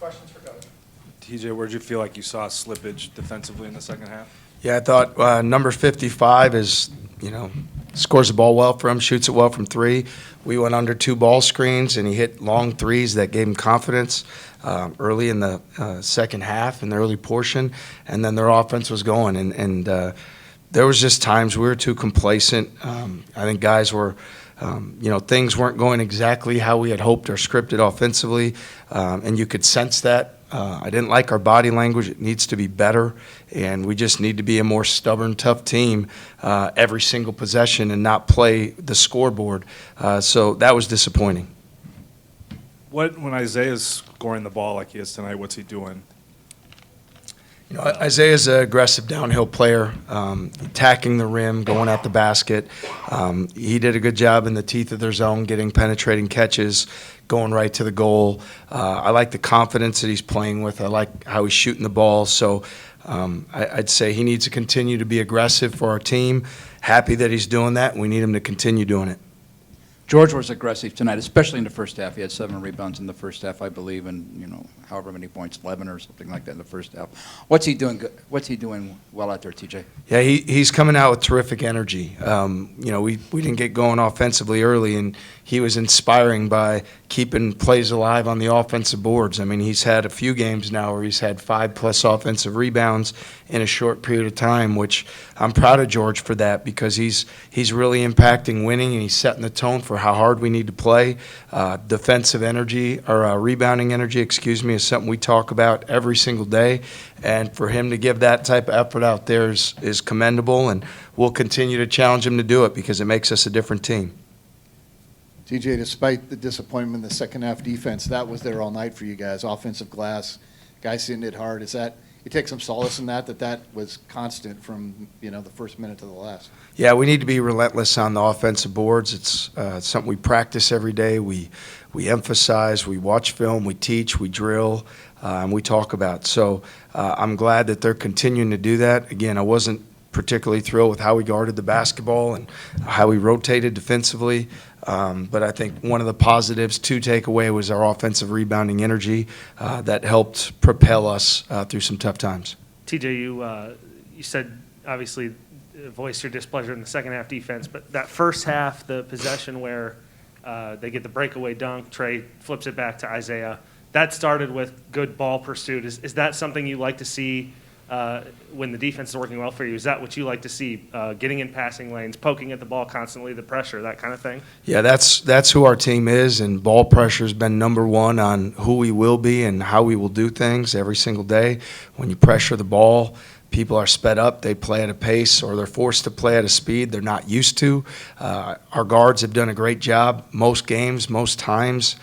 Questions for Coach? TJ, where'd you feel like you saw slippage defensively in the second half? Yeah, I thought number 55 is, scores the ball well for him, shoots it well from three. We went under two ball screens, and he hit long threes that gave him confidence early in the second half, in the early portion, and then their offense was going. And there was just times we were too complacent. I think guys were things weren't going exactly how we had hoped or scripted offensively, and you could sense that. I didn't like our body language. It needs to be better, and we just need to be a more stubborn, tough team every single possession and not play the scoreboard. So that was disappointing. When Isaiah's scoring the ball like he is tonight, what's he doing? Isaiah's an aggressive downhill player, attacking the rim, going at the basket. He did a good job in the teeth of their zone, getting penetrating catches, going right to the goal. I like the confidence that he's playing with. I like how he's shooting the ball. So I'd say he needs to continue to be aggressive for our team. Happy that he's doing that, and we need him to continue doing it. George was aggressive tonight, especially in the first half. He had 7 rebounds in the first half, I believe, and however many points, 11 or something like that in the first half. What's he doing? What's he doing well out there, TJ? Yeah, he's coming out with terrific energy. We didn't get going offensively early, and he was inspiring by keeping plays alive on the offensive boards. I mean, he's had a few games now where he's had 5+ offensive rebounds in a short period of time, which I'm proud of George for that, because he's really impacting winning, and he's setting the tone for how hard we need to play. Defensive energy, or rebounding energy, is something we talk about every single day. And for him to give that type of effort out there is commendable, and we'll continue to challenge him to do it because it makes us a different team. TJ, despite the disappointment in the second half defense, that was there all night for you guys. Offensive glass, guys hitting it hard. You take some solace in that was constant from the first minute to the last. Yeah, we need to be relentless on the offensive boards. It's something we practice every day. We emphasize, we watch film, we teach, we drill, and we talk about. So I'm glad that they're continuing to do that. Again, I wasn't particularly thrilled with how we guarded the basketball and how we rotated defensively. But I think one of the positives to take away was our offensive rebounding energy that helped propel us through some tough times. TJ, you said obviously voice your displeasure in the second half defense, but that first half, the possession where they get the breakaway dunk, Trey flips it back to Isaiah, that started with good ball pursuit. Is that something you like to see when the defense is working well for you? Is that what you like to see, getting in passing lanes, poking at the ball constantly, the pressure, that kind of thing? Yeah, that's who our team is, and ball pressure has been number one on who we will be and how we will do things every single day. When you pressure the ball, people are sped up, they play at a pace, or they're forced to play at a speed they're not used to. Our guards have done a great job most games, most times,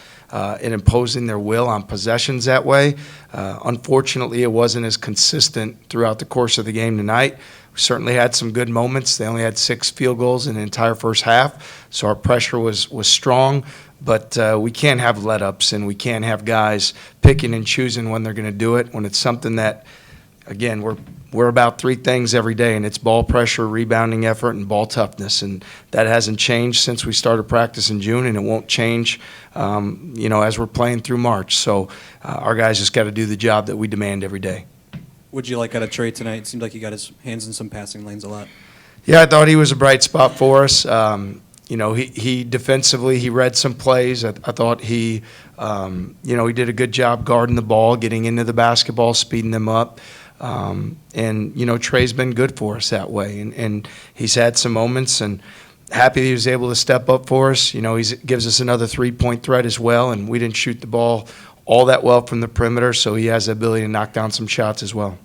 in imposing their will on possessions that way. Unfortunately, it wasn't as consistent throughout the course of the game tonight. We certainly had some good moments. They only had 6 field goals in the entire first half, so our pressure was strong. But we can't have let-ups, and we can't have guys picking and choosing when they're going to do it, when it's something that, again, we're about 3 things every day, and it's ball pressure, rebounding effort, and ball toughness. And that hasn't changed since we started practice in June, and it won't change, as we're playing through March. So our guys just got to do the job that we demand every day. What'd you like out of Trey tonight? It seemed like he got his hands in some passing lanes a lot. Yeah, I thought he was a bright spot for us. He defensively, he read some plays. I thought he did a good job guarding the ball, getting into the basketball, speeding them up. Trey's been good for us that way, and he's had some moments, and happy that he was able to step up for us. He gives us another 3-point threat as well, and we didn't shoot the ball all that well from the perimeter, so he has the ability to knock down some shots as well.